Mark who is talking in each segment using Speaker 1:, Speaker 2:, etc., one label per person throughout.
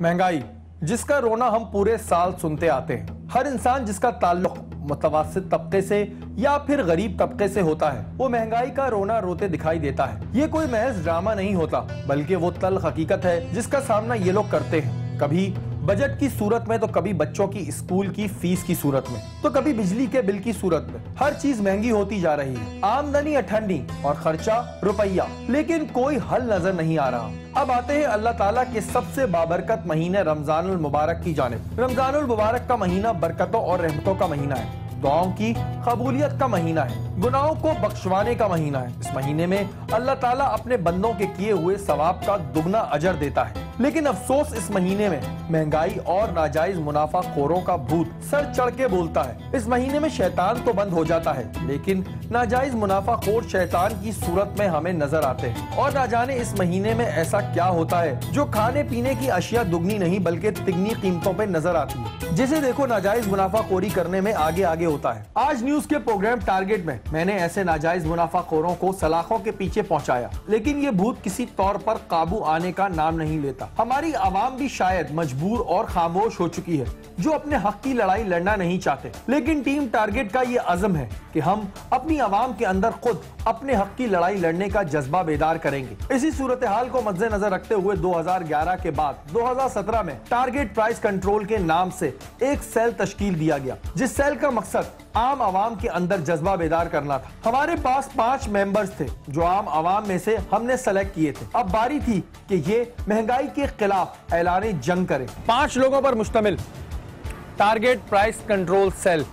Speaker 1: महंगाई, जिसका रोना हम पूरे साल सुनते आते हैं। हर इंसान जिसका ताल्लुक मुतवस्सित तबके से या फिर गरीब तबके से होता है, वो महंगाई का रोना रोते दिखाई देता है। ये कोई महज ड्रामा नहीं होता, बल्कि वो तल्ख हकीकत है जिसका सामना ये लोग करते हैं। कभी बजट की सूरत में, तो कभी बच्चों की स्कूल की फीस की सूरत में, तो कभी बिजली के बिल की सूरत में। हर चीज महंगी होती जा रही है, आमदनी अठन्नी और खर्चा रुपया, लेकिन कोई हल नजर नहीं आ रहा। अब आते हैं अल्लाह ताला के सबसे बाबरकत महीने रमजानुल मुबारक की जानिब। रमजानुल मुबारक का महीना बरकतों और रहमतों का महीना है, दुआओं की कबूलियत का महीना है, गुनाहों को बख्शवाने का महीना है। इस महीने में अल्लाह ताला अपने बंदों के किए हुए सवाब का दुगना अजर देता है। लेकिन अफसोस, इस महीने में महंगाई और नाजायज मुनाफा खोरों का भूत सर चढ़ के बोलता है। इस महीने में शैतान तो बंद हो जाता है, लेकिन नाजायज मुनाफा खोर शैतान की सूरत में हमें नजर आते हैं। और ना जाने इस महीने में ऐसा क्या होता है जो खाने पीने की अशिया दुगनी नहीं बल्कि तिगनी कीमतों पे नजर आती है। जिसे देखो नाजायज मुनाफा खोरी करने में आगे आगे होता है। आज न्यूज के प्रोग्राम टारगेट में मैंने ऐसे नाजायज मुनाफा खोरों को सलाखों के पीछे पहुंचाया, लेकिन ये भूत किसी तौर पर काबू आने का नाम नहीं लेता। हमारी आवाम भी शायद मजबूर और खामोश हो चुकी है, जो अपने हक की लड़ाई लड़ना नहीं चाहते। लेकिन टीम टारगेट का ये अज़म है कि हम अपनी आवाम के अंदर खुद अपने हक की लड़ाई लड़ने का जज्बा बेदार करेंगे। इसी सूरत हाल को मद्देनजर रखते हुए 2011 के बाद 2017 में टारगेट प्राइस कंट्रोल के नाम से एक सेल तश्कील दिया गया, जिस सेल का मकसद आम आवाम के अंदर जज्बा बेदार करना था। हमारे पास 5 मेंबर्स थे जो आम आवाम में से हमने सेलेक्ट किए थे। अब बारी थी कि ये महंगाई के खिलाफ ऐलान जंग करें। 5 लोगों पर मुश्तमिल टारगेट प्राइस कंट्रोल सेल।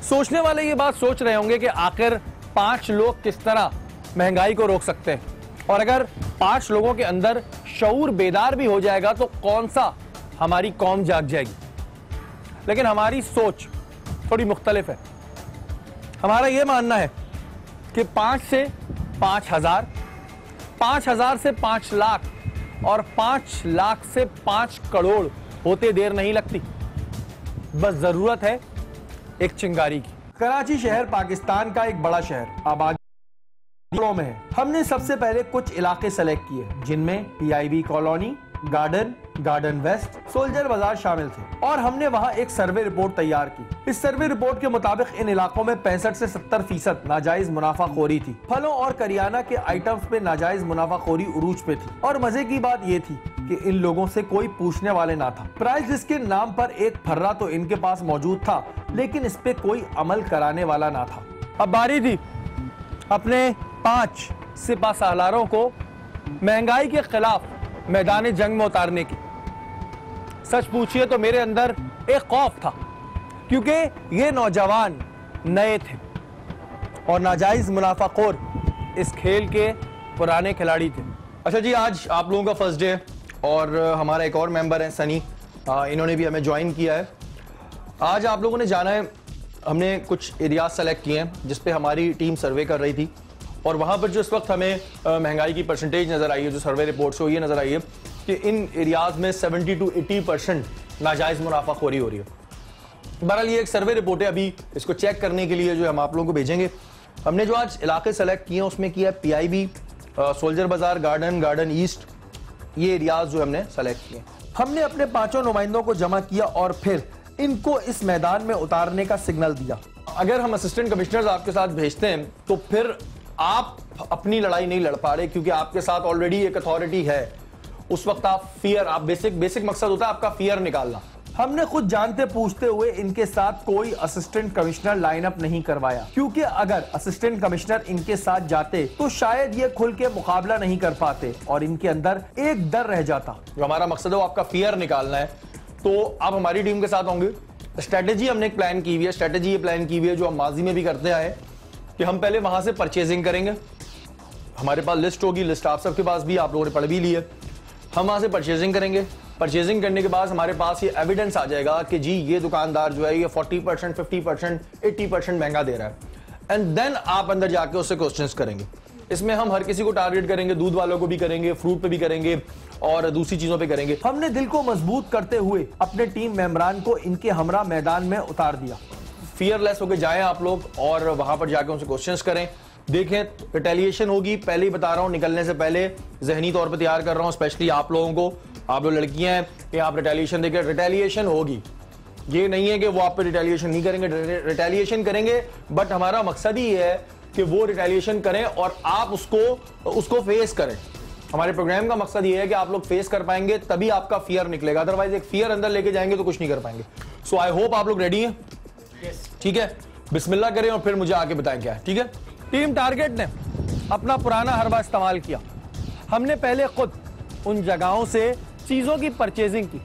Speaker 1: सोचने वाले ये बात सोच रहे होंगे कि आखिर 5 लोग किस तरह महंगाई को रोक सकते हैं, और अगर 5 लोगों के अंदर शऊर बेदार भी हो जाएगा तो कौन सा हमारी कौम जाग जाएगी। लेकिन हमारी सोच थोड़ी मुख्तलिफ है। हमारा यह मानना है कि 5 से 5000, 5000 से 5 लाख और 5 लाख से 5 करोड़ होते देर नहीं लगती। बस जरूरत है एक चिंगारी की। कराची शहर पाकिस्तान का एक बड़ा शहर, आबादी में है। हमने सबसे पहले कुछ इलाके सेलेक्ट किए, जिनमें PIB colony, garden west, soldier बाजार शामिल थे, और हमने वहां एक सर्वे रिपोर्ट तैयार की। इस सर्वे रिपोर्ट के मुताबिक इन इलाकों में 65 से 70% नाजायज मुनाफाखोरी थी। फलों और करियाना के आइटम्स पे नाजायज मुनाफाखोरी उरूज पे थी, और मजे की बात ये थी कि इन लोगों से कोई पूछने वाले ना था। प्राइस लिस्ट के नाम पर एक फर्रा तो इनके पास मौजूद था, लेकिन इस पे कोई अमल कराने वाला ना था। अब बारी थी अपने 5 सिपा सालारों को महंगाई के खिलाफ मैदान जंग में उतारने की। सच पूछिए तो मेरे अंदर एक खौफ था, क्योंकि ये नौजवान नए थे और नाजायज मुनाफाखोर इस खेल के पुराने खिलाड़ी थे। अच्छा जी, आज आप लोगों का फर्स्ट डे है और हमारा एक और मेंबर है सनी, इन्होंने भी हमें ज्वाइन किया है। आज आप लोगों ने जाना है, हमने कुछ एरियाज सेलेक्ट किए हैं जिस पे हमारी टीम सर्वे कर रही थी, और वहां पर जो इस वक्त हमें महंगाई की परसेंटेज नजर आई है, जो सर्वे रिपोर्ट से ये नजर आई है कि इन एरियाज में 70 to 80% नाजायज मुनाफाखोरी हो रही है। बहरहाल ये एक सर्वे रिपोर्ट है, अभी इसको चेक करने के लिए जो हम आप लोगों को भेजेंगे। हमने जो आज इलाके सेलेक्ट किए हैं उसमें किया है PIB, सोल्जर बाजार, गार्डन ईस्ट, ये एरियाज जो हमने सेलेक्ट किए। हमने अपने 5 नुमाइंदों को जमा किया और फिर इनको इस मैदान में उतारने का सिग्नल दिया। अगर हम असिस्टेंट कमिश्नर्स आपके साथ भेजते हैं तो फिर आप अपनी लड़ाई नहीं लड़ पा रहे, क्योंकि आपके साथ ऑलरेडी एक अथॉरिटी है। उस वक्त आप फियर, आप बेसिक मकसद होता है आपका फियर निकालना। हमने खुद जानते पूछते हुए इनके साथ कोई असिस्टेंट कमिश्नर लाइन अप नहीं करवाया, क्योंकि अगर असिस्टेंट कमिश्नर इनके साथ जाते तो शायद ये खुल के मुकाबला नहीं कर पाते और इनके अंदर एक डर रह जाता। जो हमारा मकसद है वो आपका फियर निकालना है, तो आप हमारी टीम के साथ होंगे। स्ट्रेटेजी हमने एक प्लान की हुई है, स्ट्रेटेजी ये प्लान की हुई है जो हम माजी में भी करते आए कि हम पहले वहां से परचेजिंग करेंगे। हमारे पास लिस्ट होगी, लिस्ट आप सबके पास भी, आप लोगों ने पढ़ भी ली है। हम वहां से परचेजिंग करेंगे। परचेजिंग करने के बाद हमारे पास ये एविडेंस आ जाएगा कि जी ये दुकानदार जो है ये 40%, 50%, 80% महंगा दे रहा है, एंड देन आप अंदर जाके उससे क्वेश्चंस करेंगे। इसमें हम हर किसी को टारगेट करेंगे, दूध वालों को भी करेंगे, फ्रूट पे भी करेंगे और दूसरी चीजों पे करेंगे। हमने दिल को मजबूत करते हुए अपने टीम मेंबरान को इनके हमरा मैदान में उतार दिया। फियरलेस होकर जाएं आप लोग और वहां पर जाकर उनसे क्वेश्चंस करें। देखें रिटेलिएशन होगी, पहले ही बता रहा हूं, निकलने से पहले जहनी तौर पर तैयार कर रहा हूं, स्पेशली आप लोगों को। आप लोग लड़कियां हैं कि आप रिटेलिएशन देखें, रिटेलिएशन होगी, ये नहीं है कि वो आप पे रिटेलिएशन नहीं करेंगे, रिटेलिएशन करेंगे, बट हमारा मकसद ही है कि वो रिटेलिएशन करें और आप उसको फेस करें। हमारे प्रोग्राम का मकसद ये है कि आप लोग फेस कर पाएंगे तभी आपका फियर निकलेगा, अदरवाइज एक फियर अंदर लेके जाएंगे तो कुछ नहीं कर पाएंगे। सो आई होप आप लोग रेडी हैं। ठीक है, बिस्मिल्लाह करें और फिर मुझे आके बताएं क्या है। ठीक है, टीम टारगेट ने अपना पुराना हरबा इस्तेमाल किया। हमने पहले खुद उन जगहों से चीजों की परचेजिंग की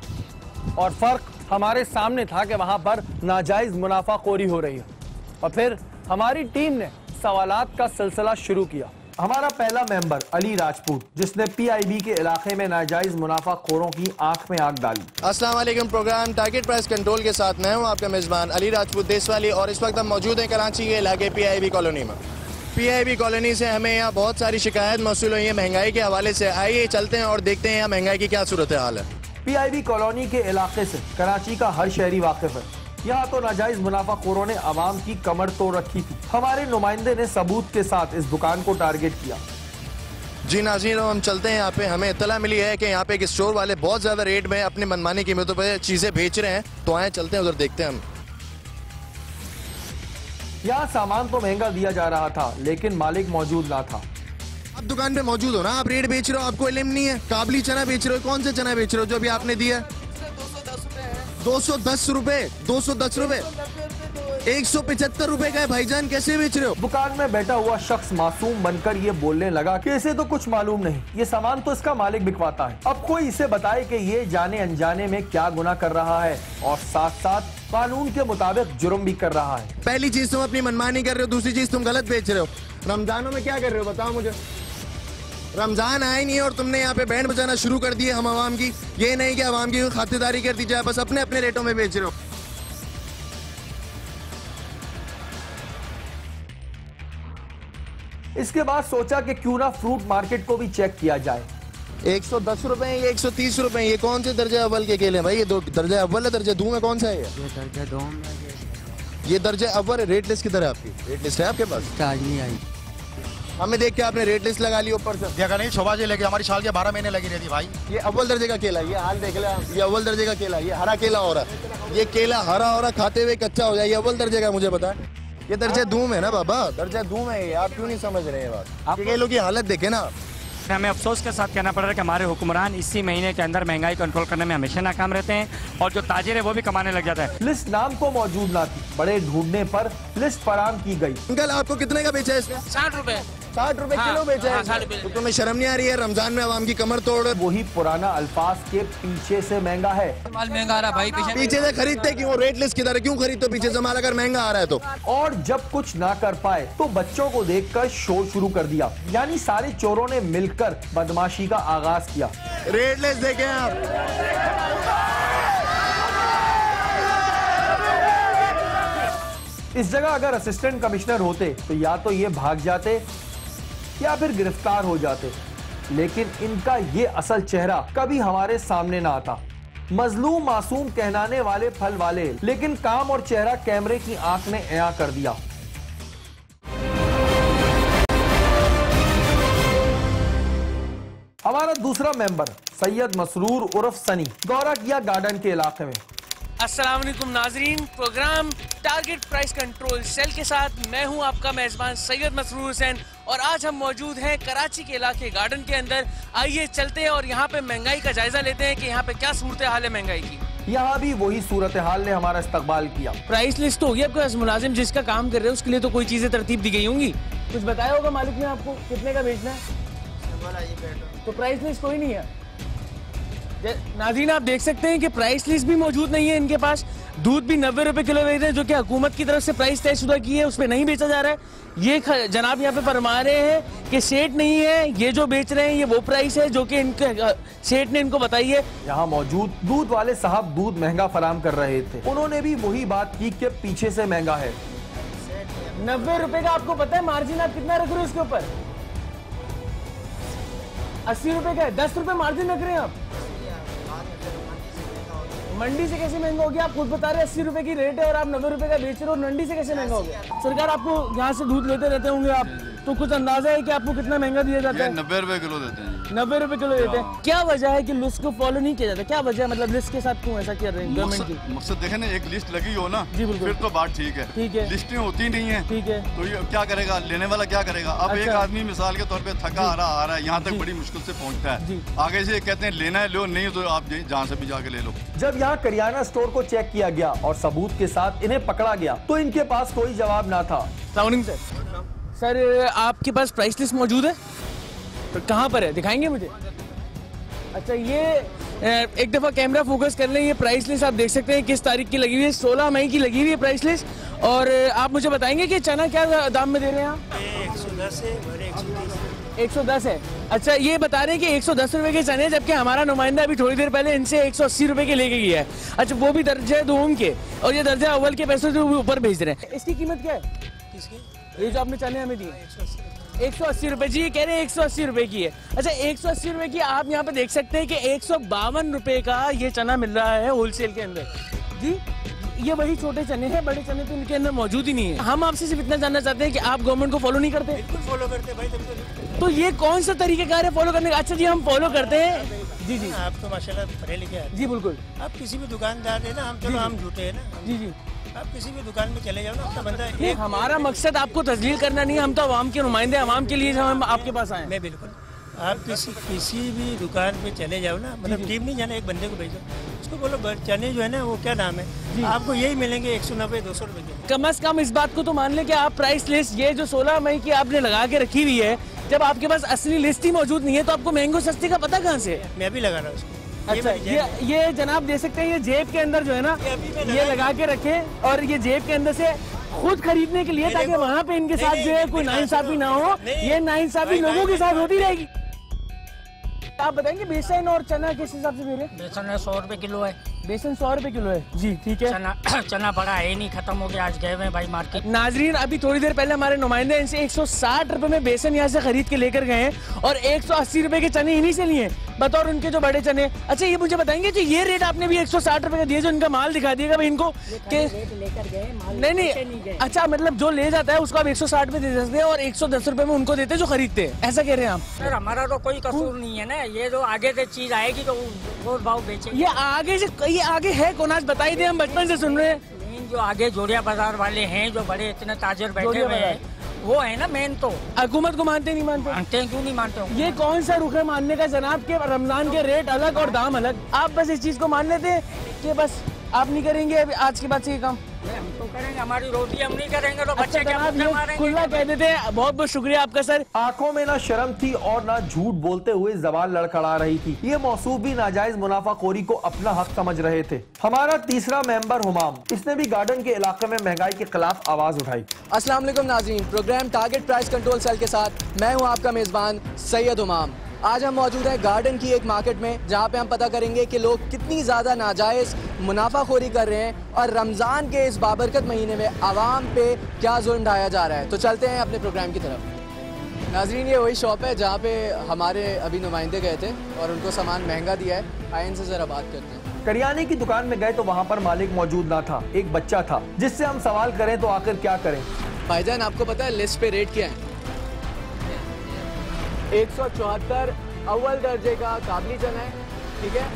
Speaker 1: और फर्क हमारे सामने था कि वहां पर नाजायज मुनाफाखोरी हो रही है, और फिर हमारी टीम ने सवालात का सिलसिला शुरू किया। हमारा पहला मेंबर अली राजपूत, जिसने पीआईबी के इलाके में नाजायज मुनाफाखोरों की आंख में आग डाली।
Speaker 2: अस्सलाम वालेकुम। प्रोग्राम टारगेट प्राइस कंट्रोल के साथ मैं हूं आपका मेजबान अली राजपूत देशवाली, और इस वक्त हम मौजूद हैं कराची के इलाके पीआईबी कॉलोनी में। पीआईबी कॉलोनी से हमें यहाँ बहुत सारी शिकायत मौसूल हुई है महंगाई के हवाले से। आइए चलते हैं और देखते हैं यहाँ महंगाई की क्या सूरत हाल है।
Speaker 1: पीआईबी कॉलोनी के इलाके से कराची का हर शहरी वाकिफ है। यहाँ तो नाजायज मुनाफाखोरों ने आवाम की कमर तोड़ रखी थी। हमारे नुमाइंदे ने सबूत के साथ इस दुकान को टारगेट किया।
Speaker 2: जी नाज़रीन, हम चलते हैं यहाँ पे। हमें इत्तला मिली है कि यहाँ पे एक स्टोर वाले बहुत ज्यादा रेट में अपनी मनमानी कीमतों पे चीजें बेच रहे हैं, तो आए चलते हैं उधर देखते हैं हम।
Speaker 1: यहाँ सामान तो महंगा दिया जा रहा था लेकिन मालिक मौजूद ना था।
Speaker 2: आप दुकान पे मौजूद हो ना, आप रेट बेच रहे हो, आपको इल्म नहीं है। काबली चना बेच रहे हो, कौन से चना बेच रहे हो जो अभी आपने दिया? 210 रुपए। 210 रुपए 175 रुपए का है भाईजान, कैसे बेच रहे हो?
Speaker 1: दुकान में बैठा हुआ शख्स मासूम बनकर ये बोलने लगा कि इसे तो कुछ मालूम नहीं, ये सामान तो इसका मालिक बिकवाता है। अब कोई इसे बताए कि ये जाने अनजाने में क्या गुनाह कर रहा है और साथ साथ कानून के मुताबिक जुर्म भी कर रहा है।
Speaker 2: पहली चीज तुम अपनी मनमानी कर रहे हो, दूसरी चीज तुम गलत बेच रहे हो। रमजानों में क्या कर रहे हो बताओ मुझे? रमजान आए नहीं है और तुमने यहाँ पे बैंड बजाना शुरू कर दिए हम आवाम की। ये नहीं कि आवाम की खातिरदारी कर दी जाए, बस अपने अपने रेटों में बेच रहे हो।
Speaker 1: इसके बाद सोचा कि क्यों ना फ्रूट मार्केट को भी चेक किया जाए।
Speaker 2: 110 रुपए, ये 130 रुपए, ये कौन से दर्जे अव्वल के केले भाई? ये दो दर्जे अव्वल है, दर्जे दो में कौन सा है?
Speaker 3: ये दर्जा दो में,
Speaker 2: ये दर्जे अव्वल है। रेट लिस्ट किधर है आपकी? रेट लिस्ट है आपके पास?
Speaker 3: चार्ज नहीं आई।
Speaker 2: हमें देख के आपने रेट लिस्ट लगा ली ऊपर से।
Speaker 4: देखा नहीं, 6 बजे लेके हमारी साल के 12 महीने लगी रहती भाई।
Speaker 2: ये अव्वल दर्जे का केला, ये हाल देख ले आप। ये अव्वल दर्जे का केला, ये हरा केला हो रहा है। ये केला हरा हो रहा, खाते हुए कच्चा हो जाए। ये अव्वल दर्जे का मुझे बताएं। ये दर्जे धूम है ना बाबा, दर्जा धूम है ये। आप क्यों नहीं समझ रहे हैं बात? ये लोग की हालत देखे ना।
Speaker 5: हमें अफसोस के साथ कहना पड़ रहा है कि हमारे हुक्मरान इसी महीने के अंदर महंगाई कंट्रोल करने में हमेशा नाकाम रहते हैं और जो ताजिर है वो भी कमाने लग जाता है।
Speaker 1: लिस्ट नाम तो मौजूद ना थी, बड़े ढूंढने पर लिस्ट फराम की गई।
Speaker 2: अंकल आपको कितने का बेचा है इसने?
Speaker 6: 60 रुपए।
Speaker 2: 60 रुपए किलो बेचा है।
Speaker 6: हाँ, 60 रुपए।
Speaker 2: तो तुम्हें शर्म नहीं आ रही है? रमजान में आवाम की कमर तोड़।
Speaker 1: वही पुराना अल्फाज के पीछे से महंगा है।
Speaker 6: माल महंगा आ रहा भाई,
Speaker 2: पीछे से खरीदते क्यों? रेट लिस्ट किधर है? क्यों खरीदते हो पीछे से माल अगर महंगा आ रहा है तो?
Speaker 1: और जब कुछ ना कर पाए तो बच्चों को देखकर शोर शुरू कर दिया, यानी सारे चोरों ने मिलकर बदमाशी का आगाज किया।
Speaker 2: रेट लिस्ट देखें आप।
Speaker 1: इस जगह अगर असिस्टेंट कमिश्नर होते तो या तो ये भाग जाते या फिर गिरफ्तार हो जाते, लेकिन इनका ये असल चेहरा कभी हमारे सामने ना आता। मजलूम मासूम कहलाने वाले फल वाले, लेकिन काम और चेहरा कैमरे की आंख ने अया कर दिया। हमारा दूसरा मेंबर सैयद मसरूर उर्फ सनी दौरा किया गार्डन के इलाके में।
Speaker 6: अस्सलाम वालेकुम नाजरीन, program target price control sale के साथ मैं हूं आपका मेजबान सैयद मसरूर हुसैन, और आज हम मौजूद हैं कराची के इलाके गार्डन के अंदर। आइए चलते हैं और यहाँ पे महंगाई का जायजा लेते हैं कि यहाँ पे क्या सूरत हाल है महंगाई की।
Speaker 1: यहाँ भी वही सूरत हाल ने हमारा इस्तकबाल किया।
Speaker 6: प्राइस लिस्ट तो होगी आपके पास, मुलाजिम जिसका काम कर रहे हैं उसके लिए तो कोई चीजें तरतीब दी गई होंगी। कुछ बताया होगा मालिक ने आपको कितने का बेचना है? तो प्राइस लिस्ट कोई नहीं है। नाज़रीन आप देख सकते हैं कि प्राइस लिस्ट भी मौजूद नहीं है इनके पास। दूध भी 90 रुपए किलो बेच रहे हैं, जो कि हुकूमत की तरफ से प्राइस तयशुदा की है, उसमें नहीं बेचा जा रहा है। ये जनाब यहाँ पे फरमा रहे हैं कि सेठ नहीं है, ये जो बेच रहे हैं ये वो प्राइस है जो कि इनके सेठ ने इनको बताई है।
Speaker 1: यहाँ मौजूद दूध वाले साहब दूध महंगा फराम कर रहे थे, उन्होंने भी वही बात की कि पीछे से महंगा है।
Speaker 6: 90 रुपए का आपको पता है मार्जिन आप कितना रख रहे हो इसके ऊपर? 80 रुपए का है, 10 रुपए मार्जिन रख रहे हैं आप। मंडी से कैसे महंगा हो गया? आप खुद बता रहे हैं 80 रुपए की रेट है और आप 90 रुपए का बेच रहे हो, मंडी से कैसे महंगा हो गया? सरकार आपको यहाँ से दूध लेते रहते होंगे आप, तो कुछ अंदाजा है कि आपको कितना महंगा दिया जाता है?
Speaker 3: 90 रुपए किलो देते हैं जी।
Speaker 6: 90 रुपए किलो देते हैं। क्या वजह है कि लिस्ट को फॉलो नहीं किया जाता? क्या वजह है, मतलब लिस्ट के साथ क्यों ऐसा कर रहे हैं गवर्नमेंट की?
Speaker 3: मकसद देखे ना, एक लिस्ट लगी हो ना
Speaker 6: जी बिल्कुल,
Speaker 3: फिर तो बात ठीक है।
Speaker 6: ठीक है,
Speaker 3: लिस्टें होती नहीं है,
Speaker 6: ठीक है,
Speaker 3: तो ये क्या करेगा, लेने वाला क्या करेगा? अब एक
Speaker 6: अच्छा।
Speaker 3: आदमी मिसाल के तौर पे थका आ रहा है, यहाँ तक बड़ी मुश्किल से पहुँचता है, आगे से कहते हैं लेना है लो, नहीं तो आप जहाँ से भी जाके ले लो।
Speaker 1: जब यहाँ करियाना स्टोर को चेक किया गया और सबूत के साथ इन्हें पकड़ा गया तो इनके पास कोई जवाब ना था।
Speaker 6: सर आपके पास प्राइस लिस्ट मौजूद है? तो कहाँ पर है, दिखाएंगे मुझे? अच्छा, ये एक दफ़ा कैमरा फोकस कर लें, ये प्राइस लिस्ट आप देख सकते हैं किस तारीख की लगी हुई है, 16 मई की लगी हुई है प्राइस लिस्ट। और आप मुझे बताएंगे कि चना क्या दाम में दे रहे हैं आप?
Speaker 7: 110 है और
Speaker 6: 110 है। अच्छा, ये बता रहे हैं कि 110 रुपए के चने, जबकि हमारा नुमाइंदा अभी थोड़ी देर पहले इनसे 180 रुपए के लेके गया है। अच्छा, वो भी दर्जा दोम के, और ये दर्जा अव्वल के पैसे जो ऊपर भेज रहे हैं। इसकी कीमत क्या है? ये जो आपने चने हमें दिए 180 रुपए जी, ये कह रहे हैं 180 रुपए की है। अच्छा, 180 रुपए की आप यहाँ पे देख सकते हैं कि 152 रुपए का ये चना मिल रहा है होलसेल के अंदर जी। ये वही छोटे चने हैं, बड़े चने तो इनके अंदर मौजूद ही नहीं है। हम आपसे सिर्फ इतना जानना चाहते हैं कि आप गवर्नमेंट को फॉलो नहीं करते?
Speaker 7: बिल्कुल फॉलो करते हैं भाई।
Speaker 6: तो ये कौन सा तरीकेकार है फॉलो करने का? अच्छा जी, हम फॉलो करते हैं जी जी।
Speaker 7: आप तो माशाल्लाह पढ़े लिखे हैं
Speaker 6: जी बिल्कुल।
Speaker 7: आप किसी भी दुकानदार है ना, हम चलो हम झूठे हैं ना
Speaker 6: जी जी,
Speaker 7: आप किसी भी दुकान में चले जाओ ना, अपना बंदा
Speaker 6: नहीं, हमारा मकसद आपको तस्लील करना नहीं है, हम तो आवाम के नुमाइंदे, आवाम के लिए हम आपके पास आए।
Speaker 7: मैं बिल्कुल, आप किसी भी दुकान पे चले जाओ ना, मतलब टीम नहीं जाना, एक बंदे को भेजो, उसको बोलो चने जो है ना वो क्या नाम है, आपको यही मिलेंगे 190-200 रुपए के।
Speaker 6: कम से कम इस बात को तो मान लें कि आप प्राइस लिस्ट ये जो 16 मई की आपने लगा के रखी हुई है, जब आपके पास असली लिस्ट ही मौजूद नहीं है तो आपको महंगो सस्ती का पता कहाँ से?
Speaker 7: मैं भी लगा रहा हूँ उसको।
Speaker 6: अच्छा, ये जनाब दे सकते हैं, ये जेब के अंदर जो है ना, ये लगा के रखे, और ये जेब के अंदर से खुद खरीदने के लिए, ताकि वहाँ पे इनके साथ जो है कोई नाइंसाफी ना हो। ये नाइंसाफी लोगों के साथ होती रहेगी। आप बताएंगे बेसन और चना किस हिसाब से दे रहे हैं?
Speaker 8: बेसन है 100 रुपए किलो है।
Speaker 6: बेसन 100 रुपए किलो है जी, ठीक है।
Speaker 8: चना बड़ा है नहीं, खत्म हो गया, आज गए हुए भाई मार्केट।
Speaker 6: नाजरीन, अभी थोड़ी देर पहले हमारे नुमाइंदे इनसे 160 रुपए में बेसन यहाँ से खरीद के लेकर गए हैं और 180 रुपए के चने इन्हीं से लिए बतौर उनके जो बड़े चने। अच्छा, ये मुझे बताएंगे कि ये रेट आपने भी 160 रुपए का दिया, जो इनका माल दिखा दिएगा भाई इनको के
Speaker 8: लेकर गए
Speaker 6: नहीं। अच्छा, मतलब जो ले जाता है उसको आप 160 में दे सकते हैं और 110 रुपए में उनको देते हैं जो खरीदते हैं, ऐसा कह रहे हैं आप?
Speaker 8: सर, हमारा तो कोई कसूर नहीं है ना, ये जो आगे से चीज आएगी तो वो भाव बेचेंगे।
Speaker 6: ये आगे से, ये आगे है कौन, आज बताई दे, हम बचपन से सुन रहे हैं।
Speaker 8: मेन जो आगे जोड़िया बाजार वाले हैं, जो बड़े इतने ताजर बैठे हुए हैं, वो है ना मेन। तो
Speaker 6: हुकूमत को मानते नहीं मानते?
Speaker 8: मानते हैं, क्यों नहीं मानते हो?
Speaker 6: ये कौन सा रुख है मानने का जनाब के रमजान के रेट अलग और दाम अलग? आप बस इस चीज को मान लेते हैं कि बस आप नहीं करेंगे आज के बाद से ये काम?
Speaker 8: हम तो करेंगे, हमारी रोटी हम नहीं करेंगे तो बच्चे क्या मारेंगे?
Speaker 6: खुला कह देते हैं। बहुत बहुत शुक्रिया आपका सर।
Speaker 1: आंखों में ना शर्म थी और ना झूठ बोलते हुए जबान लड़खड़ा रही थी। ये मौसूफ भी नाजायज मुनाफाखोरी को अपना हक समझ रहे थे। हमारा तीसरा मेंबर हुमाम, इसने भी गार्डन के इलाके में महंगाई के खिलाफ आवाज उठाई।
Speaker 9: अस्सलाम वालेकुम नाज़रीन, program target price control sale के साथ मैं हूं आपका मेज़बान सैयद हुमाम। आज हम मौजूद हैं गार्डन की एक मार्केट में, जहां पे हम पता करेंगे कि लोग कितनी ज़्यादा नाजायज़ मुनाफाखोरी कर रहे हैं और रमज़ान के इस बाबरकत महीने में आवाम पे क्या जुल्म ढाया जा रहा है। तो चलते हैं अपने प्रोग्राम की तरफ। नाज़रीन, ये वही शॉप है जहाँ पे हमारे अभी नुमाइंदे गए थे और उनको सामान महंगा दिया है। आए इनसे ज़रा बात करते हैं।
Speaker 1: करियाने की दुकान में गए तो वहाँ पर मालिक मौजूद ना था, एक बच्चा था जिससे हम सवाल करें तो आखिर क्या करें।
Speaker 9: भाईजान, आपको पता है लिस्ट पे रेट क्या है? 174 अव्वल दर्जे का काबली चना है, ठीक है,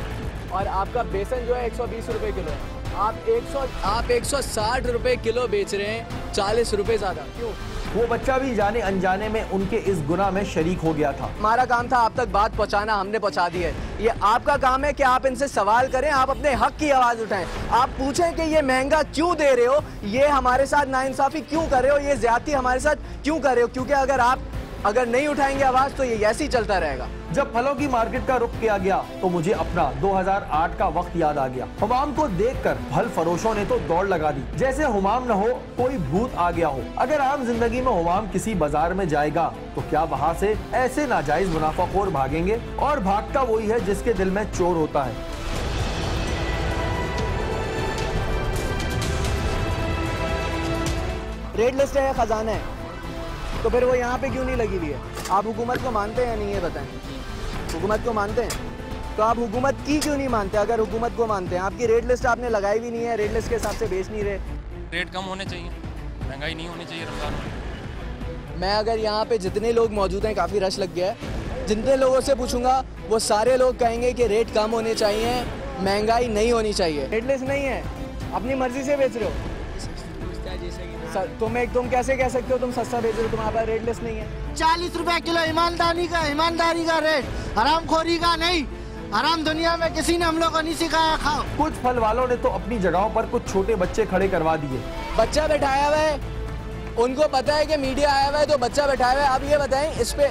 Speaker 9: और आपका बेसन जो है 120 रुपए किलो है। आप 160 रुपए किलो बेच रहे हैं, 40 रुपए ज्यादा क्यों?
Speaker 1: वो बच्चा भी जाने अनजाने में उनके इस गुनाह में शरीक हो गया था।
Speaker 9: हमारा काम था आप तक बात पहुंचाना, हमने पहुंचा दी है। ये आपका काम है कि आप इनसे सवाल करें, आप अपने हक की आवाज उठाएं, आप पूछें कि ये महंगा क्यों दे रहे हो, ये हमारे साथ नाइंसाफी क्यों कर रहे हो, ये ज्यादती हमारे साथ क्यों कर रहे हो, क्योंकि अगर नहीं उठाएंगे आवाज तो ये ऐसे ही चलता रहेगा।
Speaker 1: जब फलों की मार्केट का रुख किया गया तो मुझे अपना 2008 का वक्त याद आ गया। हुमाम को देखकर फल फरोशों ने तो दौड़ लगा दी, जैसे हुमाम न हो कोई भूत आ गया हो। अगर आम जिंदगी में हुमाम किसी बाजार में जाएगा तो क्या वहाँ से ऐसे नाजायज मुनाफाखोर भागेंगे? और भागता वही है जिसके दिल में चोर होता है।
Speaker 9: रेट लिस्ट है, खजाना है, तो फिर वो यहाँ पे क्यों नहीं लगी हुई है? आप हुकूमत को मानते हैं या नहीं, ये बताएं। हुकूमत को मानते हैं तो आप हुकूमत की क्यों नहीं मानते? अगर हुकूमत को मानते हैं, आपकी रेट लिस्ट आपने लगाई भी नहीं है, रेट लिस्ट के हिसाब से बेच नहीं रहे।
Speaker 10: रेट कम होने चाहिए, महंगाई नहीं होनी चाहिए रमजान में।
Speaker 9: मैं अगर यहाँ पे जितने लोग मौजूद हैं, काफ़ी रश लग गया है, जितने लोगों से पूछूंगा वो सारे लोग कहेंगे कि रेट कम होने चाहिए, महंगाई नहीं होनी चाहिए। रेटलेस नहीं है, अपनी मर्जी से बेच रहे हो। तुम कैसे कह सकते हो तुम सस्ता बेच रहे हो, तुम्हारे पास रेटलेस नहीं है।
Speaker 10: 40 रुपए किलो ईमानदारी का रेट, हरामखोरी का नहीं। हराम दुनिया में किसी ने हम लोग को नहीं सिखाया खाओ।
Speaker 1: कुछ फल वालों ने तो अपनी जगहों पर कुछ छोटे बच्चे खड़े करवा दिए।
Speaker 9: बच्चा बैठाया हुआ है, उनको पता है कि मीडिया आया हुआ है तो बच्चा बैठाया हुआ है। आप ये बताएं, इस पे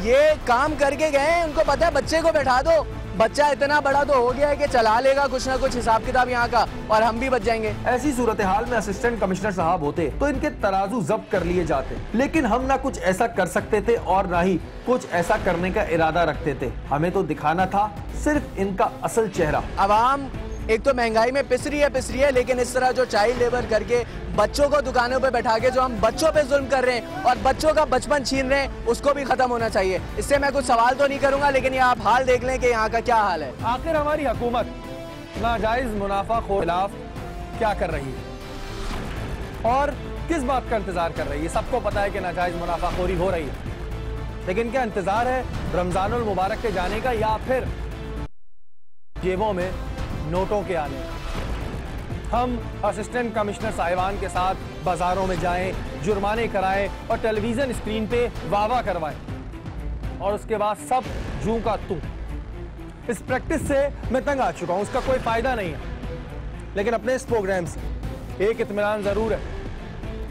Speaker 9: ये काम करके गए, उनको पता है बच्चे को बैठा दो। बच्चा इतना बड़ा तो हो गया है कि चला लेगा कुछ ना कुछ हिसाब किताब यहाँ का, और हम भी बच जाएंगे।
Speaker 1: ऐसी सूरत हाल में असिस्टेंट कमिश्नर साहब होते तो इनके तराजू जब्त कर लिए जाते, लेकिन हम ना कुछ ऐसा कर सकते थे और ना ही कुछ ऐसा करने का इरादा रखते थे। हमें तो दिखाना था सिर्फ इनका असल चेहरा।
Speaker 9: अवाम एक तो महंगाई में पिस रही है, लेकिन इस तरह जो चाइल्ड लेबर करके बच्चों को दुकानों पे बैठा के जो हम बच्चों पे जुल्म कर रहे हैं और बच्चों का बचपन छीन रहे हैं, उसको भी खत्म होना चाहिए। इससे मैं कुछ सवाल तो नहीं करूंगा, लेकिन ये आप हाल देख लें कि यहाँ का क्या हाल है।
Speaker 1: आखिर हमारी हुकूमत नाजायज मुनाफाखोर खिलाफ क्या कर रही है और किस बात का इंतजार कर रही है? सबको पता है कि नाजायज मुनाफाखोरी हो रही है, लेकिन क्या इंतजार है रमजानुल मुबारक के जाने का या फिर जेबों में नोटों के आने? हम असिस्टेंट कमिश्नर साहिबान के साथ बाजारों में जाएं, जुर्माने कराएं और टेलीविजन स्क्रीन पे वाह करवाएं और उसके बाद सब जूं का तू। इस प्रैक्टिस से मैं तंग आ चुका हूं, उसका कोई फायदा नहीं है। लेकिन अपने इस प्रोग्राम से एक इत्मीनान जरूर है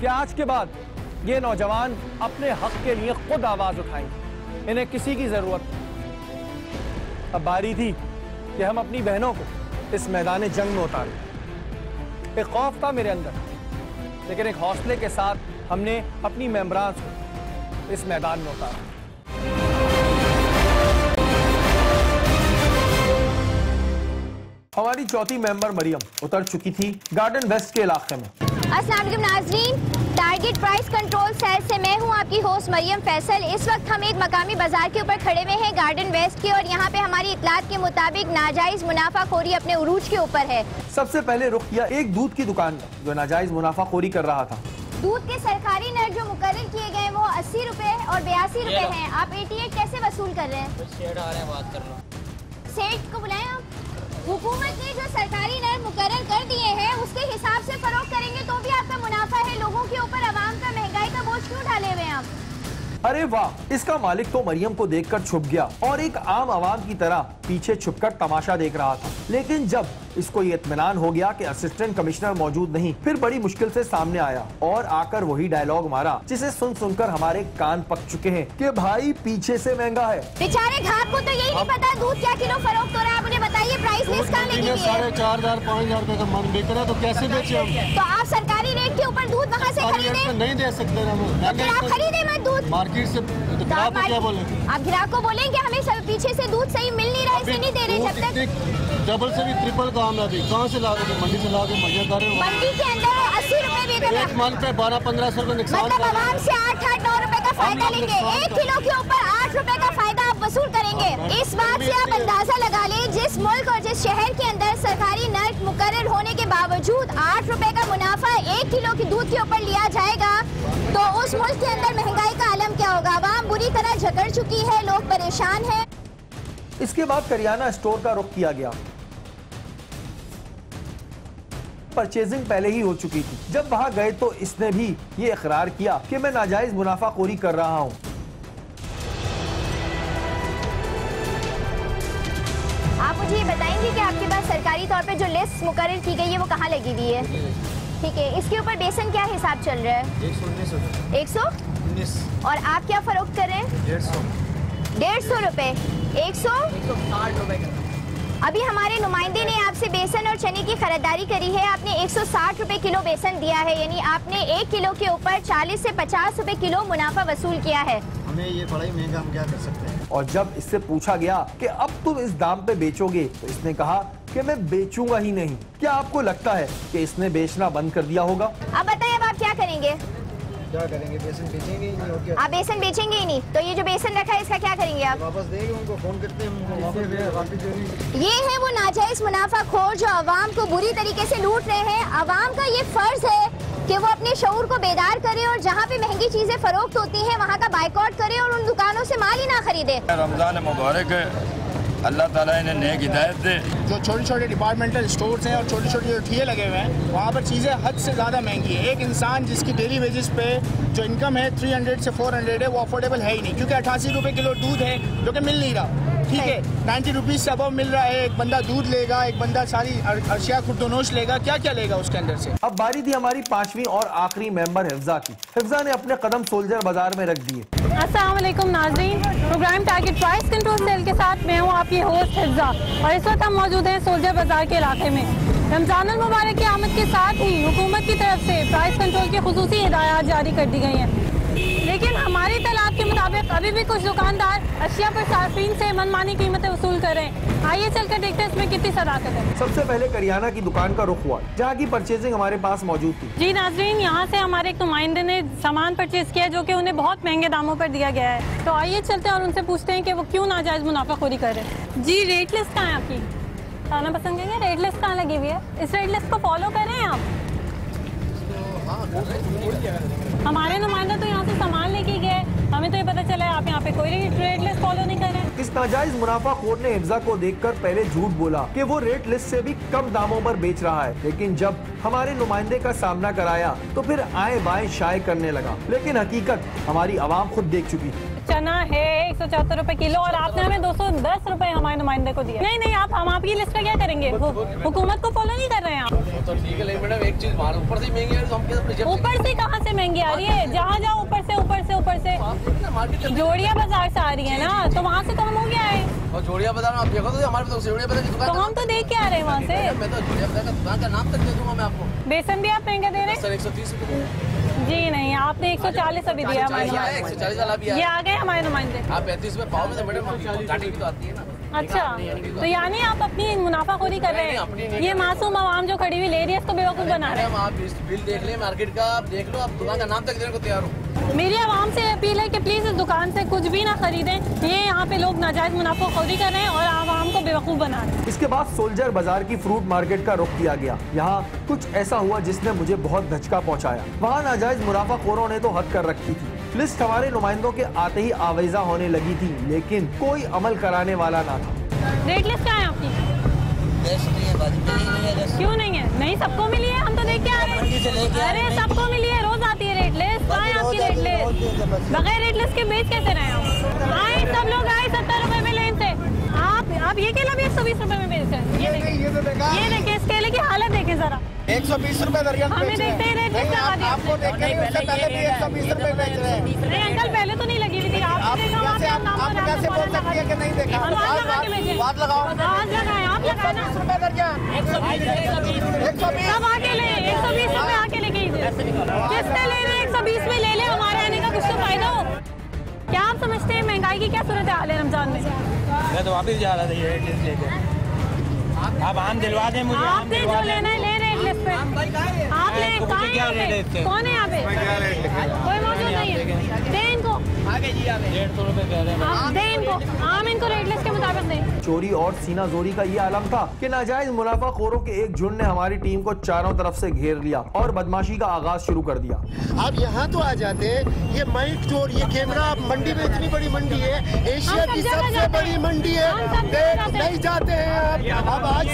Speaker 1: कि आज के बाद ये नौजवान अपने हक के लिए खुद आवाज उठाएंगे। इन्हें किसी की जरूरत नहीं। अब बारी थी कि हम अपनी बहनों को इस मैदान जंग में उतारें। एक खौफ था मेरे अंदर, लेकिन एक हौसले के साथ हमने अपनी मेंबरान को इस मैदान में उतारा। हमारी चौथी मेंबर मरियम उतर चुकी थी गार्डन वेस्ट के इलाके में।
Speaker 11: अस्सलाम वालेकुम नाज़रीन, टारगेट प्राइस कंट्रोल सेल से मैं हूं आपकी होस्ट मरियम फैसल। इस वक्त हम एक मकामी बाजार के ऊपर खड़े हुए हैं गार्डन वेस्ट के, और यहाँ पे हमारी इतलात के मुताबिक नाजायज मुनाफाखोरी अपने उरूज के ऊपर है।
Speaker 1: सबसे पहले रुख किया एक दूध की दुकान में जो नाजायज मुनाफाखोरी कर रहा था।
Speaker 11: दूध के सरकारी नर जो मुकर्रर किए गए वो 80 रुपए और 82 रुपए हैं। आप 88 कैसे वसूल कर रहे हैं?
Speaker 12: सेठ आ रहे हैं, बात कर लो।
Speaker 11: सेठ को बुलाएं आप। हुकूमत ने जो सरकारी नर मुकर्रर कर दिए हैं उसके हिसाब से फरोख्त करेंगे तो भी आपका मुनाफा है। लोगों के ऊपर आवाम का महंगाई का बोझ क्यों डाले हुए हैं आप?
Speaker 1: अरे वाह, इसका मालिक तो मरियम को देखकर छुप गया और एक आम आवाम की तरह पीछे छुपकर तमाशा देख रहा था। लेकिन जब इसको ये इत्मीनान हो गया कि असिस्टेंट कमिश्नर मौजूद नहीं, फिर बड़ी मुश्किल से सामने आया और आकर वही डायलॉग मारा जिसे सुन सुनकर हमारे कान पक चुके हैं कि भाई पीछे से महंगा है।
Speaker 11: बेचारे घाट को तो यही नहीं पता दूध क्या किलो फरोख्त हो रहा है। आप उन्हें बताइए प्राइस लिस्ट कहाँ लगी हुई है?
Speaker 13: 4,500 5,000 रुपए का मन बिक रहा है, तो कैसे बेचे हम?
Speaker 11: तो आप सरकारी रेट के ऊपर दूध वहाँ से खरीदे?
Speaker 13: नहीं दे सकते
Speaker 11: तो आप खरीदे मत दूध
Speaker 13: मार्केट से।
Speaker 11: आप ग्राहक को बोलें कि हमें पीछे से दूध सही मिल नहीं रहा, इसे नहीं दे रहे। जब तक
Speaker 13: डबल से भी ट्रिपल काम है, कहाँ से ला मंडी से ला के मुहैया कर रहे हो?
Speaker 11: मंडी के अंदर 80 रुपए बेच रहे हैं,
Speaker 13: मन पे 12-1500 रुपए नुकसान,
Speaker 11: मतलब आवाम से 8-9 रुपए का फायदा लेंगे। 1 किलो के ऊपर 8 रुपए का फायदा आप वसूल करेंगे। इस बात से आप अंदाजा लगा लें जिस मुल्क और जिस शहर के अंदर सरकारी नर्क मुकर्रर होने के बावजूद 8 रुपए का मुनाफा 1 किलो की दूध के ऊपर लिया जाएगा, तो उस मुल्क के अंदर महंगाई का आलम क्या होगा? आवाम बुरी तरह झगड़ चुकी है, लोग परेशान हैं।
Speaker 1: इसके बाद करियाना स्टोर का रुख किया गया। परचेजिंग पहले ही हो चुकी थी। जब वहां गए तो इसने भी ये इकरार किया कि मैं नाजायज मुनाफाखोरी कर रहा हूं।
Speaker 11: आप मुझे ये बताएंगे कि आपके पास सरकारी तौर पे जो लिस्ट मुकर्रर की गई है वो कहाँ लगी हुई है? ठीक है, इसके ऊपर बेसन क्या हिसाब चल रहा है? 119 और आप क्या फरोख्त कर रहे हैं? 150 रुपए। 160 रुपए। अभी हमारे नुमाइंदे ने आपसे बेसन और चने की खरीदारी करी है, आपने 160 रुपए किलो बेसन दिया है, यानी आपने 1 किलो के ऊपर 40 से 50 रुपए किलो मुनाफा वसूल किया है।
Speaker 10: हमें ये बड़ा ही महंगा, हम क्या कर सकते हैं?
Speaker 1: और जब इससे पूछा गया कि अब तुम इस दाम पे बेचोगे, तो इसने कहा कि मैं बेचूंगा ही नहीं। क्या आपको लगता है कि इसने बेचना बंद कर दिया होगा?
Speaker 11: अब बताइए, अब आप क्या करेंगे?
Speaker 10: क्या करेंगे? बेसन बेचेंगे ही नहीं और क्या?
Speaker 11: आप बेसन बेचेंगे ही नहीं, तो ये जो बेसन रखा है इसका क्या करेंगे आप?
Speaker 10: वापस देंगे, उनको फोन करते हैं, उनको वापस।
Speaker 11: ये है वो नाजायज मुनाफाखोर जो आवाम को बुरी तरीके से लूट रहे हैं। आवाम का ये फर्ज है कि वो अपने शऊर को बेदार करे और जहाँ पे महंगी चीजें फरोख्त होती हैं वहाँ का बाइकआउट करे और उन दुकानों से माल ही ना खरीदे।
Speaker 14: रमजान मुबारक है, अल्लाह ताला इन्हें नेक हिदायत दे।
Speaker 15: जो छोटे छोटे डिपार्टमेंटल स्टोर्स हैं और छोटे छोटे जो ठिये लगे हुए हैं वहाँ पर चीज़ें हद से ज़्यादा महंगी है। एक इंसान जिसकी डेली वेजेस पे जो इनकम है 300 से 400 है वो अफोर्डेबल है ही नहीं, क्योंकि 88 रुपये किलो दूध है जो कि मिल नहीं रहा। ठीक है, 90 रुपीज़ से अब मिल रहा है। एक बंदा दूध लेगा, एक बंदा सारी अशिया खुर्दोनोश लेगा, क्या क्या लेगा उसके अंदर से।
Speaker 1: अब बारी थी हमारी 5वीं और आखिरी मेंबर हिफ्जा की। हिफ्जा ने अपने कदम सोल्जर बाजार में रख दिए।
Speaker 16: अस्सलाम वालेकुम नाज़रीन, program target price control sale के साथ मैं हूँ आपकी होस्ट हिफ्जा और इस वक्त हम मौजूद हैं सोल्जर बाजार के इलाके में। रमजान अल मुबारक की आमद के साथ ही हुकूमत की तरफ से प्राइस कंट्रोल की खुसूसी हिदायत जारी कर दी गई हैं, लेकिन हमारी इत्तलात के मुताबिक अभी भी कुछ दुकानदार अशिया पर सार्फिन से मनमानी कीमतें वसूल कर रहे हैं। आइए चलकर देखते हैं इसमें कितनी सदाकत है।
Speaker 1: सबसे पहले करियाना की दुकान का रुख हुआ, जहाँ की परचेजिंग हमारे पास मौजूद थी।
Speaker 16: जी नाजरीन, यहाँ से हमारे एक नुमाइंदे ने सामान परचेज किया जो कि उन्हें बहुत महंगे दामों पर दिया गया है। तो आइए चलते हैं और उनसे पूछते हैं कि वो क्यों नाजायज मुनाफाखोरी कर रहे हैं। जी, रेट लिस्ट कहाँ है आपकी? खाना पसंद करेंगे, रेट लिस्ट कहाँ लगी हुई है? इस रेट लिस्ट को फॉलो कर रहे हैं आप? हमारे नुमाइंदा तो यहाँ से सामान लेके गए, हमें तो ये पता चला है आप यहाँ पे कोई रेट लिस्ट फॉलो नहीं कर रहे हैं।
Speaker 1: इस नाजायज मुनाफाखोर ने हिफ्जा को देखकर पहले झूठ बोला कि वो रेट लिस्ट से भी कम दामों पर बेच रहा है, लेकिन जब हमारे नुमाइंदे का सामना कराया तो फिर आए बाएं शाये करने लगा। लेकिन हकीकत हमारी आवाम खुद देख चुकी थी।
Speaker 16: चना है 174 रुपए किलो और आपने हमें 210 रुपए हमारे नुमाइंदे को दिया। नहीं, हम आपकी लिस्ट पे क्या करेंगे? हुकूमत को फॉलो नहीं कर रहे हैं आप।
Speaker 12: तो ठीक है मैडम, एक चीज ऊपर से महंगी है तो हम
Speaker 16: ऊपर से कहाँ से महंगी आ रही है? जहाँ जाओ ऊपर से जोड़िया बाजार से आ रही है ना, तो वहाँ से कम हो गया है।
Speaker 12: और जोड़िया बाजार में आप देखो तो हमारे पास जोड़िया बाजार की दुकान,
Speaker 16: तो हम तो देख के आ रहे हैं वहाँ से।
Speaker 12: मैं तो जोड़िया बाजार का दुकान का नाम तक दे दूंगा मैं आपको।
Speaker 16: बेसन भी आप महंगा दे रहे हैं?
Speaker 12: सर 130 रुपए।
Speaker 16: जी नहीं, आपने 140 अभी दिया हमारे।
Speaker 12: 140 वाला भी
Speaker 16: ये आ गए हमारे नुमाइंदे।
Speaker 12: आप 35 रुपए पाओ में तो मैडम घाटी भी तो आती है ना।
Speaker 16: अच्छा, तो यानी आप अपनी मुनाफाखोरी कर रहे हैं। ये मासूम आवाम जो खड़ी हुई ले रही है इसको बेवकूफ बना रहे हैं।
Speaker 12: आप बिल देख लें मार्केट का, आप देख लो, आप दुकान का नाम तक देने को तैयार हो।
Speaker 16: मेरी आवाम से अपील है कि प्लीज इस दुकान से कुछ भी ना खरीदें। ये यहाँ पे लोग नाजायज मुनाफाखोरी कर रहे हैं और आवाम को बेवकूफ बना रहे हैं।
Speaker 1: इसके बाद सोल्जर बाजार की फ्रूट मार्केट का रुख किया गया। यहाँ कुछ ऐसा हुआ जिसने मुझे बहुत धचका पहुँचाया। वहाँ नाजायज मुनाफाखोरों ने तो हद कर रखी थी। लिस्ट हमारे नुमाइंदों के आते ही आवेजा होने लगी थी, लेकिन कोई अमल कराने वाला ना था।
Speaker 16: रेट लिस्ट क्या है आपकी? क्यों नहीं है? नहीं, सबको मिली है, हम तो देख के आ रहे हैं। अरे सबको मिली है, रोज आती है रेट लिस्ट। आए आपकी रेट लिस्ट, बगैर रेट लिस्ट के बेच कैसे रहे हैं? आए सब लोग आए 70 रुपए में लेन से। आप ये केला भी 120 रुपए में बेच रहे हैं। ये देखिए इस केले की हालत देखें जरा।
Speaker 15: 120 रुपए दर्जन
Speaker 16: हमें देखते हैं रेट लिस्ट लगा दिया।
Speaker 15: आपको देख के उससे पहले भी 120 रुपए बेच रहे हैं।
Speaker 16: नहीं अंकल, पहले तो नहीं लगी हुई थी। आप
Speaker 15: कैसे बोल सकती है कि नहीं देखा? बात लगाओ।
Speaker 16: बात लगाए, आप लगाए ना।
Speaker 15: 120 रुपए दर्जन। 120
Speaker 16: सब आके ले, 120 रुपए आके लेके किसने ले रहे? 120 में ले ले, हमारे आने का कुछ तो फायदा हो। क्या आप समझते हैं महंगाई की क्या सूरत हाल है रमजान में?
Speaker 7: मैं तो वापिस जा रहा था ये रेट लिस्ट लेके। आप आम दिलवा दें मुझे।
Speaker 16: आपने जो लेना है ले रेट लिस्ट पे। आप ले, कौन है यहाँ पे? कोई मौजूद नहीं है। दे इनको,
Speaker 7: 150 रुपए कह रहे हैं।
Speaker 16: दे इनको, आम इनको रेट लिस्ट के मुताबिक दें।
Speaker 1: चोरी और सीना जोरी का ये आलम था कि नाजायज मुनाफाखोरों के एक झुंड ने हमारी टीम को चारों तरफ से घेर लिया और बदमाशी का आगाज शुरू कर दिया।
Speaker 10: आप यहाँ तो आ जाते हैं, ये माइक चोर, ये कैमरा, मंडी में इतनी बड़ी मंडी है, एशिया की सबसे बड़ी मंडी है, नहीं जाते हैं आप। अब आज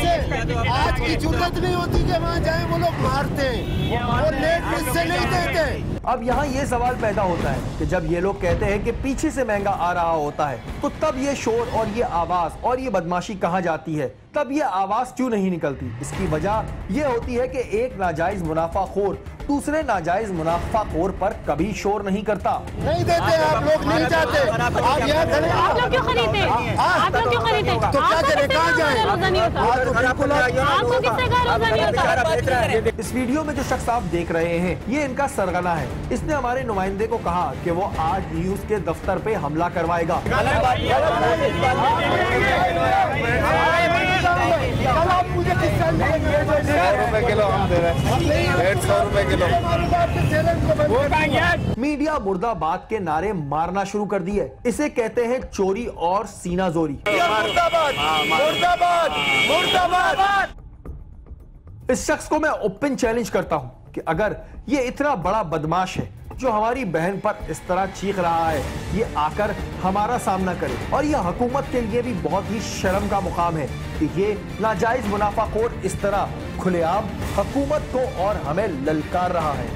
Speaker 10: की जरूरत नहीं होती कि वहाँ जाए, वो लोग मारते हैं, वो रेट लिस्ट से नहीं देते।
Speaker 1: अब यहाँ ये सवाल पैदा होता है कि जब ये लोग कहते हैं कि पीछे से महंगा आ रहा होता है, तो तब ये शोर और ये आवाज और ये बदमाशी कहाँ जाती है? तब ये आवाज क्यों नहीं निकलती? इसकी वजह ये होती है कि एक नाजायज मुनाफाखोर दूसरे नाजायज मुनाफाखोर पर कभी शोर नहीं करता।
Speaker 10: नहीं देते आप लोग, नहीं जाते। आप यहाँ खड़े,
Speaker 16: आप लोग क्यों खरीदते? आप लोग क्यों खरीदते?
Speaker 10: तो क्या करें, कहाँ जाए?
Speaker 16: आपको किससे का रोजा नहीं होता?
Speaker 1: इस वीडियो में जो शख्स आप देख रहे हैं, ये इनका सरगना है। इसने हमारे नुमाइंदे को कहा कि वो आज न्यूज के दफ्तर पे हमला करवाएगा।
Speaker 10: मुझे 100
Speaker 14: रुपए किलो हम दे रहे हैं, 150 रुपए किलो।
Speaker 1: मीडिया मुर्दाबाद के नारे मारना शुरू कर दिए। इसे कहते हैं चोरी और सीना जोरी।
Speaker 10: मुर्दाबाद, मुर्दाबाद, मुर्दाबाद।
Speaker 1: इस शख्स को मैं ओपन चैलेंज करता हूं कि अगर ये इतना बड़ा बदमाश है जो हमारी बहन पर इस तरह चीख रहा है, ये आकर हमारा सामना करे। और ये हुकूमत के लिए भी बहुत ही शर्म का मुकाम है कि ये नाजायज मुनाफाखोर इस तरह खुलेआम हुकूमत को और हमें ललकार रहा है।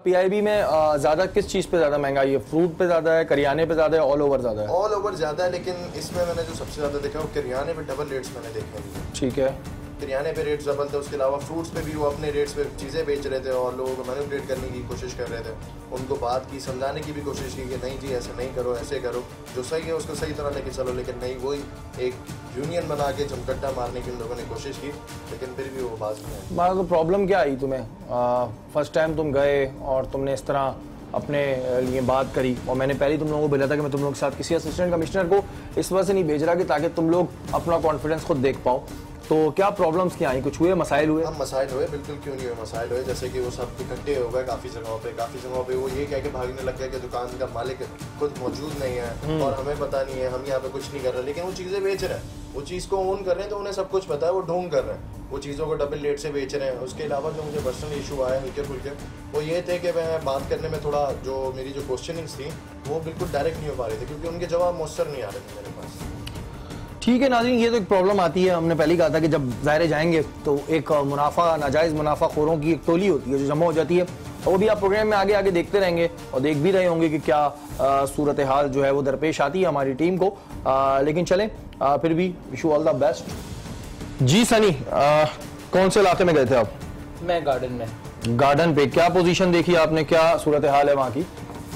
Speaker 1: पीआईबी में ज्यादा किस चीज पे ज्यादा महंगाई है? फ्रूट पे ज्यादा है, करियाने पे ज्यादा है, ऑल ओवर ज्यादा है?
Speaker 2: ऑल ओवर ज्यादा है, लेकिन इसमें मैंने जो सबसे ज्यादा देखा वो करियाने पे डबल रेट्स मैंने देखे हैं।
Speaker 1: ठीक है,
Speaker 2: करियाने पे रेट्स डबल थे, उसके अलावा फ्रूट्स पे भी वो अपने रेट्स पे चीज़ें बेच रहे थे और लोगों को मैनिपुलेट करने की कोशिश कर रहे थे। उनको बात की, समझाने की भी कोशिश की कि नहीं जी ऐसे नहीं करो, ऐसे करो, जो सही है उसको सही तरह लेके चलो, लेकिन नहीं, वही एक यूनियन बना के झमकट्टा मारने की उन लोगों ने कोशिश की, लेकिन फिर भी वो बात नहीं आई।
Speaker 1: मारा तो प्रॉब्लम क्या आई तुम्हें? फर्स्ट टाइम तुम गए और तुमने इस तरह अपने लिए बात करी, और मैंने पहले तुम लोगों को बोला था कि मैं तुम लोगों के साथ किसी असिस्टेंट कमिश्नर को इस वजह से नहीं भेज रहा कि ताकि तुम लोग अपना कॉन्फिडेंस खुद देख पाओ। तो क्या प्रॉब्लम्स क्या आई? कुछ हुए, मसाइल हुए?
Speaker 2: हम मसाइल हुए, बिल्कुल क्यों नहीं हुए, मसाइल हुए। जैसे कि वो सब इकट्ठे हो गए काफ़ी जगहों पे वो ये कह के भागने लग गए कि दुकान का मालिक खुद मौजूद नहीं है और हमें पता नहीं है, हम यहाँ पे कुछ नहीं कर रहे, लेकिन वो चीज़ें बेच रहे हैं, वो चीज़ को ओन कर रहे हैं, तो उन्हें सब कुछ पता है, वो ढोंग कर रहे हैं, वो चीज़ों को डबल रेट से बेच रहे हैं। उसके अलावा जो मुझे पर्सनल इशू आया हल्के फुल्के, वो ये थे कि मैं बात करने में थोड़ा, जो मेरी जो क्वेश्चनिंग्स थी वो बिल्कुल डायरेक्ट नहीं हो पा रही थी, क्योंकि उनके जवाब मौसर नहीं आ रहे थे मेरे पास।
Speaker 1: ठीक है नाज़रीन, ये तो एक प्रॉब्लम आती है। हमने पहले कहा था कि जब ज़ाहिर जाएंगे तो एक नाजायज़ मुनाफाखोरों की एक टोली होती है जो जमा हो जाती है, और वो भी आप प्रोग्राम में आगे आगे देखते रहेंगे और देख भी रहे होंगे कि क्या सूरत हाल जो है वो दरपेश आती है हमारी टीम को। लेकिन चलें, फिर भी wish you all the best. जी सनी, कौन से इलाके में गए थे आप?
Speaker 6: मैं गार्डन में।
Speaker 1: गार्डन पे क्या पोजीशन देखी आपने, क्या सूरत हाल है वहाँ की?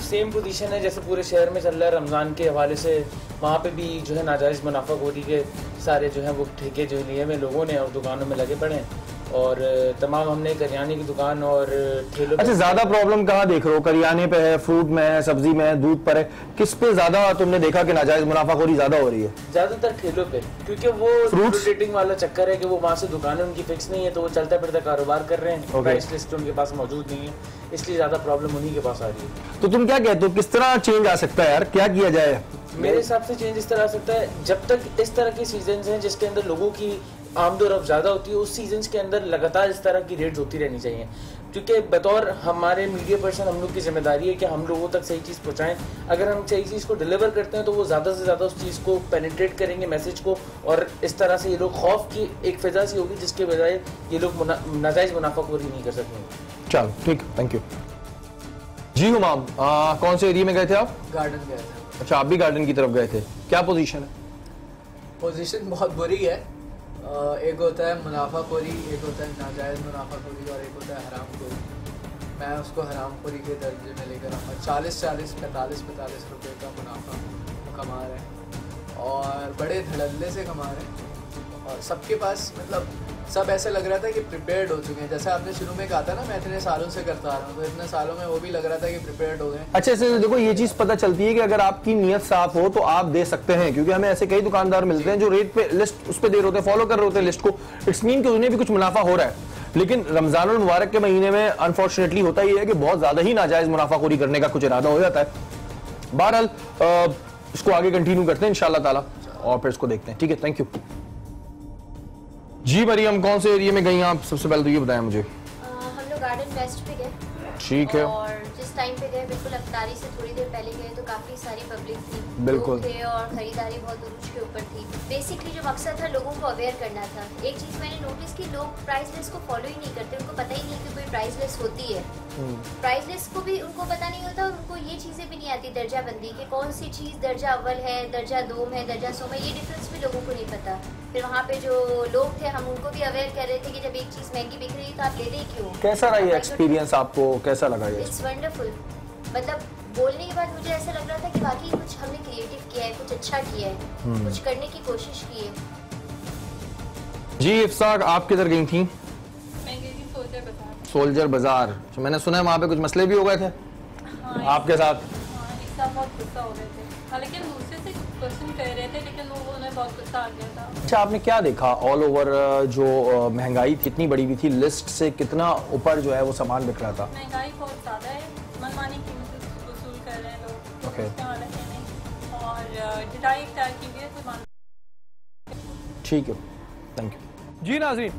Speaker 6: सेम पोजीशन है जैसे पूरे शहर में चल रहा है रमज़ान के हवाले से। वहाँ पे भी जो है नाजायज़ मुनाफाखोरी के सारे जो है वो ठेके जो लिए हुए लोगों ने और दुकानों में लगे पड़े हैं, और तमाम हमने करियाने की दुकान और ठेलों।
Speaker 1: अच्छा, ज्यादा प्रॉब्लम कहाँ देख रहे हो? करियाने पे है, फ्रूट में है, सब्जी में है, दूध पर है? किस पे ज्यादा तुमने देखा कि नाजायज मुनाफाखोरी ज्यादा हो रही है?
Speaker 6: ज्यादातर ठेलों पे, क्योंकि वो रोटेटिंग वाला चक्कर है कि वो वहाँ से दुकानें उनकी फिक्स नहीं है, तो वो चलता फिरता कारोबार कर रहे हैं, प्राइस लिस्ट उनके पास मौजूद नहीं है, इसलिए ज्यादा प्रॉब्लम उन्हीं के पास आ रही है।
Speaker 1: तो तुम क्या कहते हो, किस तरह चेंज आ सकता है यार, क्या किया जाए?
Speaker 6: मेरे हिसाब से चेंज इस तरह आ सकता है, जब तक इस तरह के सीजन हैं जिसके अंदर लोगों की आमदोरफ्त ज़्यादा होती है, उस सीजन के अंदर लगातार इस तरह की रेट्स होती रहनी चाहिए, क्योंकि बतौर हमारे मीडिया पर्सन हम लोग की जिम्मेदारी है कि हम लोगों तक सही चीज़ पहुँचाएं। अगर हम सही चीज़ को डिलीवर करते हैं तो वो ज़्यादा से ज़्यादा उस चीज़ को पेनिट्रेट करेंगे मैसेज को, और इस तरह से ये लोग खौफ की एक फिजा सी होगी जिसके बजाय ये लोग नाजायज़ मुनाफाखोरी नहीं कर सकेंगे।
Speaker 1: चलो ठीक, थैंक यू। जी हुमाम, कौन से एरिया में गए थे आप?
Speaker 9: गार्डन गए थे।
Speaker 1: अच्छा, आप भी गार्डन की तरफ गए थे, क्या पोजीशन है?
Speaker 9: पोजीशन बहुत बुरी है। एक होता है मुनाफाखोरी, एक होता है नाजायज़ मुनाफाखोरी और एक होता है हरामखोरी। मैं उसको हरामखोरी के दर्जे में लेकर आऊँगा। 40-40, 45-45 रुपये का मुनाफा कमा रहे हैं और बड़े धड़ल्ले से कमा रहे हैं, और सबके पास मतलब सब ऐसे लग रहा था कि प्रिपेयर्ड हो चुके हैं। जैसे आपने शुरू में कहा था ना, मैं इतने सालों से करता आ रहा हूँ, तो इतने सालों में वो भी लग रहा था कि प्रिपेयर्ड हो गए।
Speaker 1: अच्छा, इससे देखो ये चीज पता चलती है कि अगर आपकी नीयत साफ हो तो आप दे सकते हैं, क्योंकि हमें ऐसे कई दुकानदार मिलते हैं जो रेट पे लिस्ट उस पे दे रहे होते हैं, फॉलो कर रहे होते हैं लिस्ट को। इट्स मीन कि उन्हें भी कुछ मुनाफा हो रहा है, लेकिन रमजानुल मुबारक के महीने में अनफॉर्चुनेटली होता ही है कि बहुत ज्यादा ही नाजायज मुनाफाखोरी करने का कुछ इरादा हो जाता है। बहरहाल इसको आगे कंटिन्यू करते हैं इंशाअल्लाह ताला और फिर इसको देखते हैं। ठीक है, थैंक यू। जी मरियम, कौन से एरिया में गई आप? सबसे पहले तो ये बताएं मुझे।
Speaker 11: हम लोग गार्डन वेस्ट पे गए।
Speaker 1: ठीक है।
Speaker 11: और जिस टाइम पे गए बिल्कुल अफ्तारी से थोड़ी देर पहले गए तो काफी सारी पब्लिक थी,
Speaker 1: बिल्कुल
Speaker 11: थे और खरीदारी बहुत उरूज के ऊपर थी। बेसिकली जो मकसद था लोगों को अवेयर करना था। एक चीज मैंने नोटिस की, लोग प्राइस लिस्ट को फॉलो ही नहीं करते, उनको पता ही नहीं कि कोई प्राइस लिस्ट होती है। प्राइस लिस्ट को भी उनको पता नहीं होता और उनको ये चीजें भी नहीं आती दर्जा बंदी कि कौन सी चीज दर्जा अव्वल है, दर्जा दोम है, दर्जा सोम है, ये डिफरेंस भी लोगों को नहीं पता। फिर वहाँ पे जो लोग थे हम उनको भी अवेयर कर रहे थे कि जब एक चीज महंगी बिक रही है तो आप ले लें क्यों।
Speaker 1: कैसा रहा ये एक्सपीरियंस आपको, कैसा लगा ये?
Speaker 11: It's wonderful. मतलब बोलने के बाद मुझे ऐसा लग रहा था कि वाकई कुछ हमने क्रिएटिव किया है, कुछ अच्छा किया है, कुछ करने की कोशिश की है।
Speaker 1: जी इफ्साक, आप किधर गई थी?
Speaker 16: मैं गई थी सोल्जर बाजार।
Speaker 1: सोल्जर बाजार, मैंने सुना है वहाँ पे कुछ मसले भी हो गए थे।
Speaker 16: हाँ,
Speaker 1: आपके साथ?
Speaker 16: हाँ, एक साथ बहुत गुस्सा हो रहे थे, हालांकि हम दूसरे से क्वेश्चन कर रहे थे लेकिन वो उन्हें बहुत गुस्सा आ गया था।
Speaker 1: अच्छा, आपने क्या देखा ऑल ओवर जो महंगाई कितनी बढ़ी हुई थी, लिस्ट से कितना ऊपर जो है वो सामान बिक रहा था?
Speaker 16: महंगाई बहुत ज़्यादा है, मनमानी कीमतें वसूल कर रहे हैं लोग,
Speaker 1: Okay.
Speaker 16: उसका हालत है नहीं। और डिटाई इख्तियार की हुई है तो
Speaker 1: ठीक है, थैंक यू। जी नाज़रीन,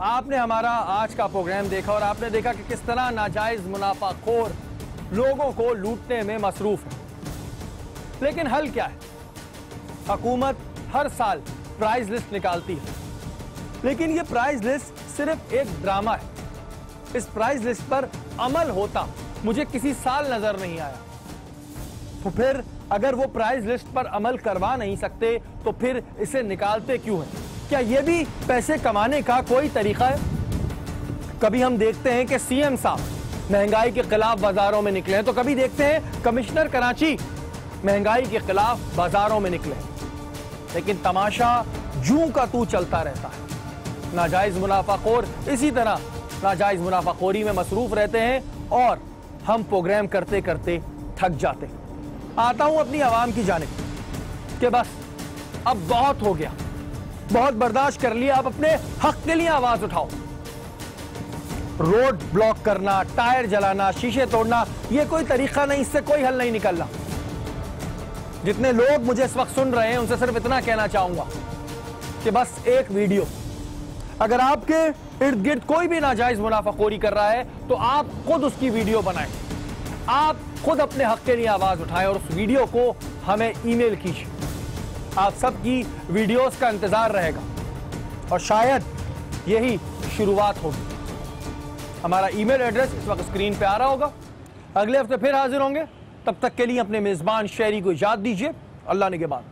Speaker 1: आपने हमारा आज का प्रोग्राम देखा और आपने देखा कि किस तरह नाजायज मुनाफाखोर लोगों को लूटने में मसरूफ है। लेकिन हल क्या है? हुकूमत हर साल प्राइस लिस्ट निकालती है, लेकिन ये प्राइस लिस्ट सिर्फ एक ड्रामा है। इस प्राइस लिस्ट पर अमल होता मुझे किसी साल नजर नहीं आया। तो फिर अगर वो प्राइस लिस्ट पर अमल करवा नहीं सकते तो फिर इसे निकालते क्यों हैं? क्या ये भी पैसे कमाने का कोई तरीका है? कभी हम देखते हैं कि सीएम साहब महंगाई के खिलाफ बाजारों में निकले हैं, तो कभी देखते हैं कमिश्नर कराची महंगाई के खिलाफ बाजारों में निकले। लेकिन तमाशा जूं का तू चलता रहता है। नाजायज मुनाफाखोर इसी तरह नाजायज मुनाफाखोरी में मसरूफ रहते हैं और हम प्रोग्राम करते करते थक जाते हैं। आता हूं अपनी आवाम की जानिब कि बस अब बहुत हो गया, बहुत बर्दाश्त कर लिया, अब अपने हक के लिए आवाज उठाओ। रोड ब्लॉक करना, टायर जलाना, शीशे तोड़ना, यह कोई तरीका नहीं, इससे कोई हल नहीं निकलना। जितने लोग मुझे इस वक्त सुन रहे हैं उनसे सिर्फ इतना कहना चाहूंगा कि बस एक वीडियो, अगर आपके इर्द गिर्द कोई भी नाजायज मुनाफाखोरी कर रहा है तो आप खुद उसकी वीडियो बनाएं, आप खुद अपने हक के लिए आवाज उठाएं और उस वीडियो को हमें ईमेल कीजिए। आप सबकी वीडियोस का इंतजार रहेगा और शायद यही शुरुआत होगी। हमारा ईमेल एड्रेस इस वक्त स्क्रीन पे आ रहा होगा। अगले हफ्ते फिर हाजिर होंगे, तब तक के लिए अपने मेजबान शहरी को इजाजत दीजिए। अल्लाह निगहबान।